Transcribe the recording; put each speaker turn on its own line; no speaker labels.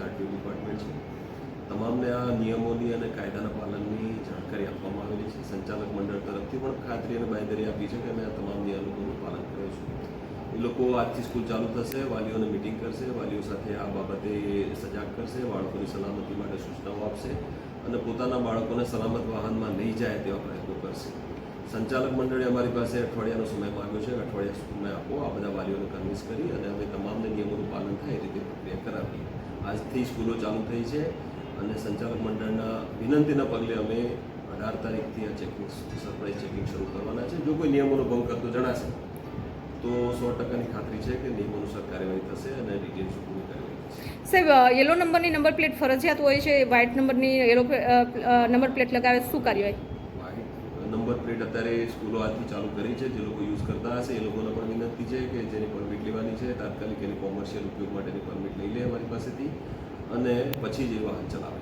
RTO department છે. તમામને આ નિયમોની અને કાયદાના પાલનની જાણકારી આપવામાં આવેલી છે. સંચાલક મંડળ તરફથી પણ ખાતરી અને બાંયધરી આપી છે કે અમે આ તમામ નિયમોનું પાલન કરીએ છીએ. એ લોકો આજથી સ્કૂલ ચાલુ થશે, વાલીઓને મિટિંગ કરશે, વાલીઓ સાથે આ બાબતે સજાગ કરશે, બાળકોની સલામતી માટે સૂચનાઓ આપશે અને પોતાના બાળકોને સલામત વાહનમાં લઈ જાય તેવા પ્રયત્નો કરશે. સંચાલક મંડળે અમારી પાસે અઠવાડિયાનો સમય માંગ્યો છે. અઠવાડિયા સુધીમાં આપો, આ બધા વાલીઓને કન્વિન્સ કરી અને અમે તમામને નિયમોનું પાલન થાય એ રીતે પ્રક્રિયા કરાવીએ. આજથી સ્કૂલો ચાલુ થઈ છે અને સંચાલક મંડળના વિનંતીના પગલે અમે 18 તારીખથી આ ચેકિંગ, સરપ્રાઇઝ ચેકિંગ શરૂ કરવાના છે. જો કોઈ નિયમોનો ભંગ કરતો જણાશે તો 100%ની ખાતરી છે કે નિયમ અનુસાર કાર્યવાહી થશે અને ડિટેલ્સ પૂરી કાર્યવાહી થશે.
સાહેબ, યલો નંબરની નંબર પ્લેટ ફરજિયાત હોય છે, વ્હાઇટ નંબરની નંબર પ્લેટ લગાવે શું કાર્યવાહી?
વ્હાઇટ નંબર પ્લેટ અત્યારે સ્કૂલો આજથી ચાલુ કરી છે. જે લોકો યુઝ કરતા હશે એ લોકોને પણ વિનંતી છે કે જેની પરમિટ લેવાની છે તાત્કાલિક એની કોમર્શિયલ ઉપયોગ માટેની પરમિટ લઈ લે અમારી પાસેથી અને પછી જ એ વાહન ચલાવે.